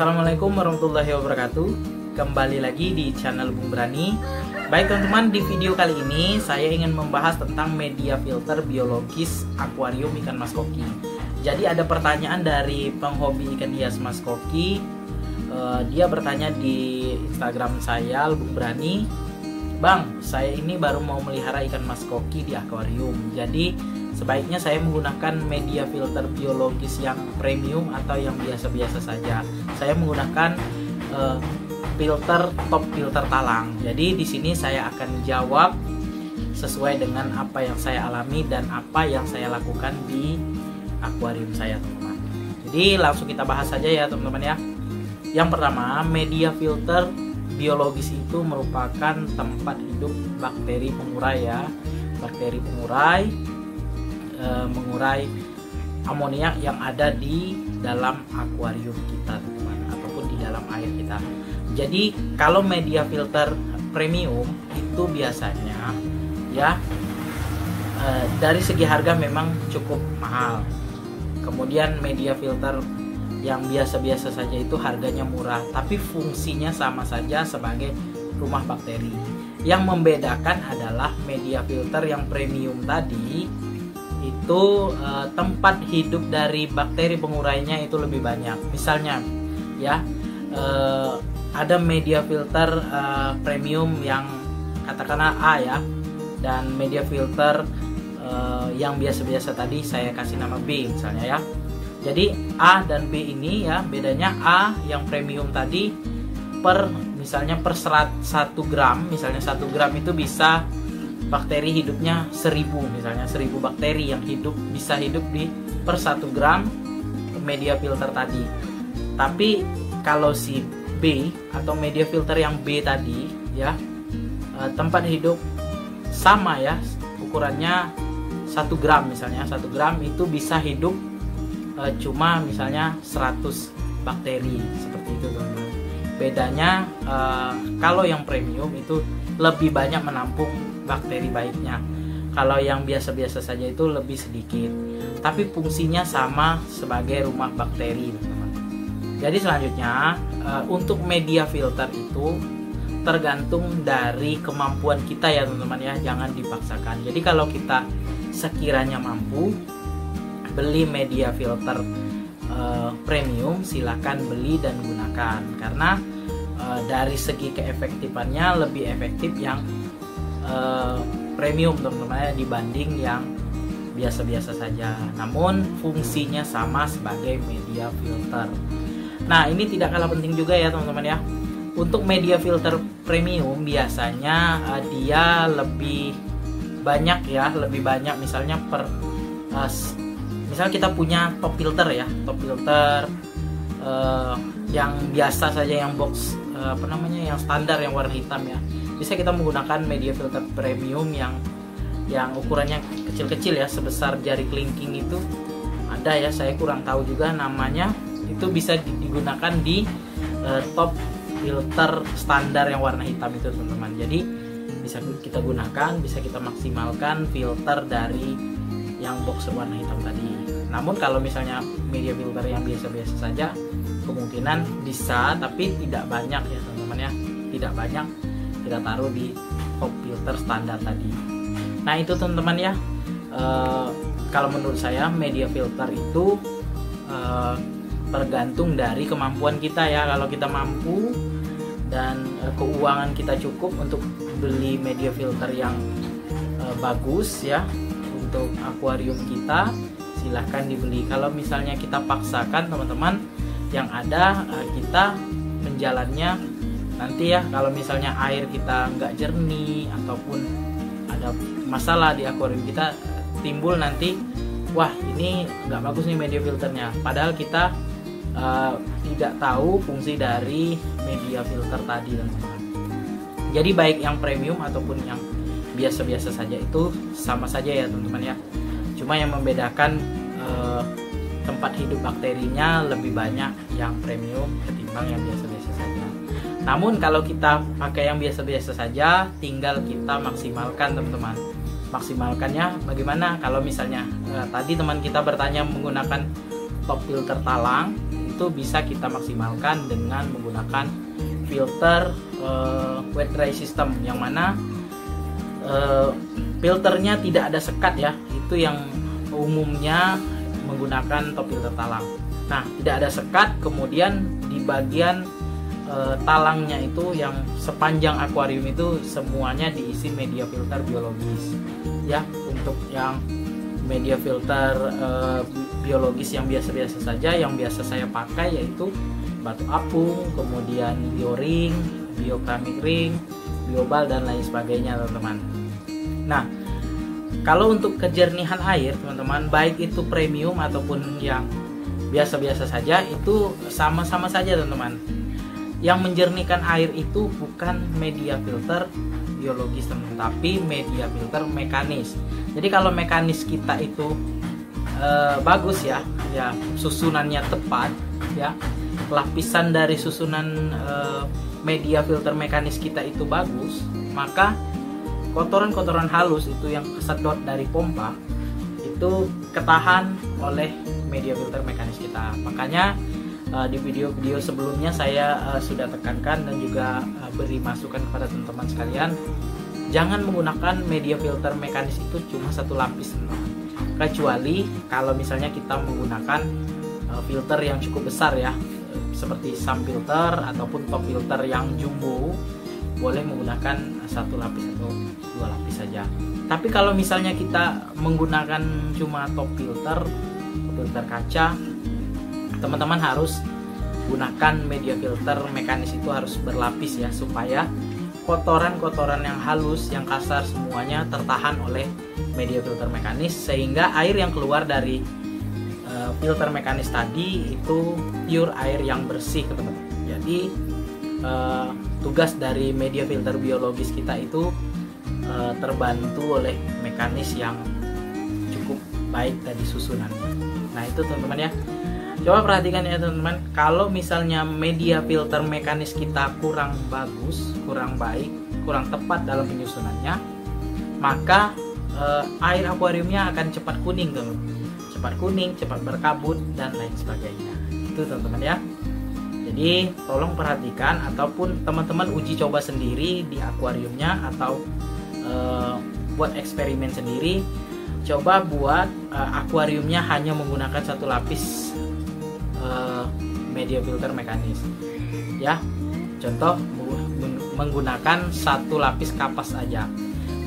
Assalamualaikum warahmatullahi wabarakatuh. Kembali lagi di channel Bung Brani. Baik teman-teman, di video kali ini saya ingin membahas tentang media filter biologis akuarium ikan mas koki. Jadi ada pertanyaan dari penghobi ikan hias mas koki. Dia bertanya di Instagram saya, Bung Brani, Bang, saya ini baru mau melihara ikan mas koki di akuarium. Jadi sebaiknya saya menggunakan media filter biologis yang premium atau yang biasa-biasa saja. Saya menggunakan top filter talang. Jadi di sini saya akan jawab sesuai dengan apa yang saya alami dan apa yang saya lakukan di akuarium saya, teman-teman. Jadi langsung kita bahas saja ya, teman-teman ya. Yang pertama, media filter biologis itu merupakan tempat hidup bakteri pengurai ya. Bakteri pengurai mengurai amonia yang ada di dalam akuarium kita, teman-teman, ataupun di dalam air kita. Jadi kalau media filter premium itu biasanya ya dari segi harga memang cukup mahal. Kemudian media filter yang biasa-biasa saja itu harganya murah, tapi fungsinya sama saja sebagai rumah bakteri. Yang membedakan adalah media filter yang premium tadi itu tempat hidup dari bakteri pengurainya itu lebih banyak. Misalnya ya ada media filter premium yang katakanlah A ya, dan media filter yang biasa-biasa tadi saya kasih nama B misalnya ya. Jadi A dan B ini ya, bedanya A yang premium tadi misalnya per 1 gram, misalnya 1 gram itu bisa bakteri hidupnya 1000, misalnya 1000 bakteri yang bisa hidup di per 1 gram media filter tadi. Tapi kalau si B atau media filter yang B tadi ya, tempat hidup sama ya, ukurannya 1 gram, misalnya 1 gram itu bisa hidup cuma misalnya 100 bakteri, seperti itu, teman-teman. Bedanya kalau yang premium itu lebih banyak menampung bakteri baiknya. Kalau yang biasa-biasa saja itu lebih sedikit, tapi fungsinya sama sebagai rumah bakteri, teman-teman. Jadi selanjutnya untuk media filter itu tergantung dari kemampuan kita ya, teman-teman ya, jangan dipaksakan. Jadi kalau kita sekiranya mampu beli media filter premium, silakan beli dan gunakan, karena dari segi keefektifannya lebih efektif yang premium, teman-teman, dibanding yang biasa-biasa saja. Namun fungsinya sama sebagai media filter. Nah, ini tidak kalah penting juga ya, teman-teman ya. Untuk media filter premium biasanya dia lebih banyak ya, lebih banyak, misalnya misal kita punya top filter ya, top filter yang biasa saja, yang box yang standar, yang warna hitam ya, bisa kita menggunakan media filter premium yang ukurannya kecil-kecil ya, sebesar jari kelingking itu ada ya, saya kurang tahu juga namanya. Itu bisa digunakan di top filter standar yang warna hitam itu, teman-teman. Jadi bisa kita gunakan, bisa kita maksimalkan filter dari yang box warna hitam tadi. Namun kalau misalnya media filter yang biasa-biasa saja, kemungkinan bisa, tapi tidak banyak ya, teman-teman ya, tidak banyak kita taruh di top filter standar tadi. Nah itu, teman-teman ya, kalau menurut saya media filter itu tergantung dari kemampuan kita ya. Kalau kita mampu dan keuangan kita cukup untuk beli media filter yang bagus ya untuk akuarium kita, silahkan dibeli. Kalau misalnya kita paksakan, teman-teman, yang ada kita menjalannya nanti ya, kalau misalnya air kita nggak jernih ataupun ada masalah di akuarium kita, timbul nanti, wah ini nggak bagus nih media filternya, padahal kita tidak tahu fungsi dari media filter tadi, teman-teman. Jadi baik yang premium ataupun yang biasa-biasa saja itu sama saja ya, teman-teman ya. Cuma yang membedakan tempat hidup bakterinya lebih banyak yang premium ketimbang yang biasa-biasa saja. Namun kalau kita pakai yang biasa-biasa saja, tinggal kita maksimalkan, teman-teman. Maksimalkannya bagaimana? Kalau misalnya tadi teman kita bertanya menggunakan top filter talang, itu bisa kita maksimalkan dengan menggunakan filter wet dry system, yang mana filternya tidak ada sekat ya. Itu yang umumnya menggunakan top filter talang. Nah, tidak ada sekat, kemudian di bagian talangnya itu yang sepanjang akuarium itu semuanya diisi media filter biologis ya. Untuk yang media filter biologis yang biasa-biasa saja, yang biasa saya pakai yaitu batu apung, kemudian bioring, biokeramik ring, biobal dan lain sebagainya teman-teman. Nah, kalau untuk kejernihan air teman-teman, baik itu premium ataupun yang biasa-biasa saja, itu sama-sama saja teman-teman. Yang menjernihkan air itu bukan media filter biologis teman-teman, tapi media filter mekanis. Jadi kalau mekanis kita itu bagus ya, susunannya tepat ya, lapisan dari susunan media filter mekanis kita itu bagus, maka kotoran-kotoran halus itu yang kesedot dari pompa itu ketahan oleh media filter mekanis kita. Makanya di video-video sebelumnya saya sudah tekankan dan juga beri masukan kepada teman-teman sekalian, jangan menggunakan media filter mekanis itu cuma satu lapis teman. Kecuali kalau misalnya kita menggunakan filter yang cukup besar ya, seperti sun filter ataupun top filter yang jumbo, boleh menggunakan satu lapis atau dua lapis saja. Tapi kalau misalnya kita menggunakan cuma top filter kaca, teman-teman harus gunakan media filter mekanis itu harus berlapis ya, supaya kotoran-kotoran yang halus, yang kasar semuanya tertahan oleh media filter mekanis, sehingga air yang keluar dari filter mekanis tadi itu pure air yang bersih teman-teman. Jadi tugas dari media filter biologis kita itu terbantu oleh mekanis yang cukup baik tadi susunannya. Nah itu teman-teman ya, coba perhatikan ya teman-teman, kalau misalnya media filter mekanis kita kurang bagus, kurang baik, kurang tepat dalam penyusunannya, maka air akuariumnya akan cepat kuning teman-teman, cepat kuning, cepat berkabut dan lain sebagainya. Itu teman-teman ya. Jadi tolong perhatikan ataupun teman-teman uji coba sendiri di akuariumnya, atau buat eksperimen sendiri. Coba buat akuariumnya hanya menggunakan satu lapis media filter mekanis ya. Contoh menggunakan satu lapis kapas aja.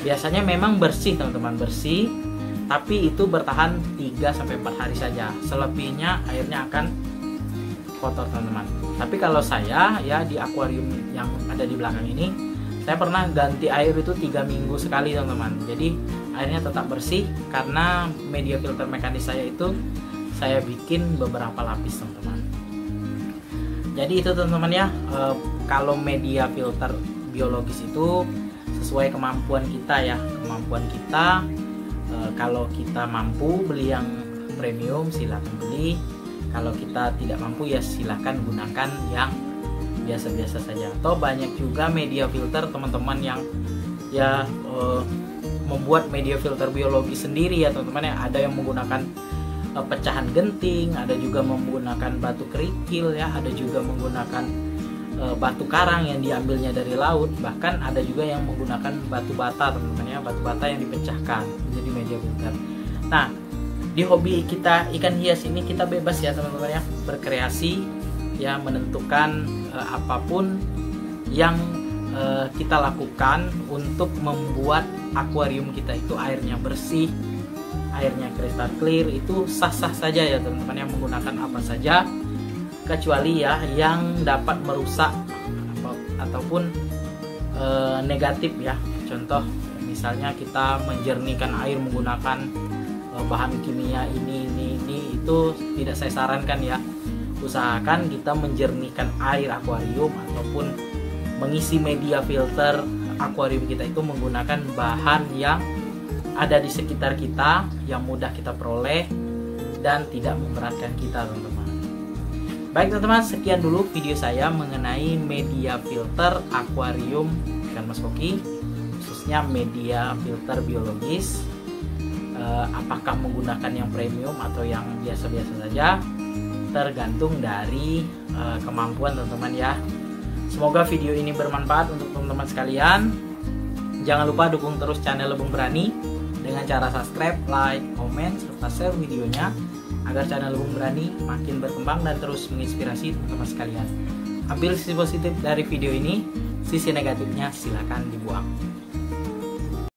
Biasanya memang bersih teman-teman, bersih, tapi itu bertahan 3-4 hari saja. Selebihnya airnya akan kotor teman-teman. Tapi kalau saya ya di akuarium yang ada di belakang ini, saya pernah ganti air itu 3 minggu sekali teman-teman. Jadi airnya tetap bersih karena media filter mekanis saya itu saya bikin beberapa lapis teman-teman. Jadi itu teman-teman ya, kalau media filter biologis itu sesuai kemampuan kita ya, kemampuan kita. Kalau kita mampu beli yang premium silahkan beli, kalau kita tidak mampu ya silahkan gunakan yang biasa-biasa saja. Atau banyak juga media filter teman-teman yang ya membuat media filter biologi sendiri ya teman-teman ya. Ada yang menggunakan pecahan genting, ada juga menggunakan batu kerikil ya, ada juga menggunakan batu karang yang diambilnya dari laut, bahkan ada juga yang menggunakan batu bata teman-teman ya, batu bata yang dipecahkan menjadi media filter. Nah, di hobi kita ikan hias ini kita bebas ya teman-teman ya, berkreasi ya, menentukan apapun yang kita lakukan untuk membuat akuarium kita itu airnya bersih, airnya kristal clear, itu sah-sah saja ya teman-teman yang menggunakan apa saja, kecuali ya yang dapat merusak ataupun negatif ya. Contoh misalnya kita menjernihkan air menggunakan bahan kimia ini itu tidak saya sarankan ya. Usahakan kita menjernihkan air akuarium ataupun mengisi media filter akuarium kita itu menggunakan bahan yang ada di sekitar kita, yang mudah kita peroleh dan tidak memberatkan kita teman-teman. Baik teman-teman, sekian dulu video saya mengenai media filter akuarium ikan mas koki, khususnya media filter biologis. Apakah menggunakan yang premium atau yang biasa-biasa saja? tergantung dari kemampuan teman-teman ya. Semoga video ini bermanfaat untuk teman-teman sekalian. Jangan lupa dukung terus channel Lebong Berani dengan cara subscribe, like, komen, serta share videonya agar channel Lebong Berani makin berkembang dan terus menginspirasi teman-teman sekalian. Ambil sisi positif dari video ini, sisi negatifnya silakan dibuang.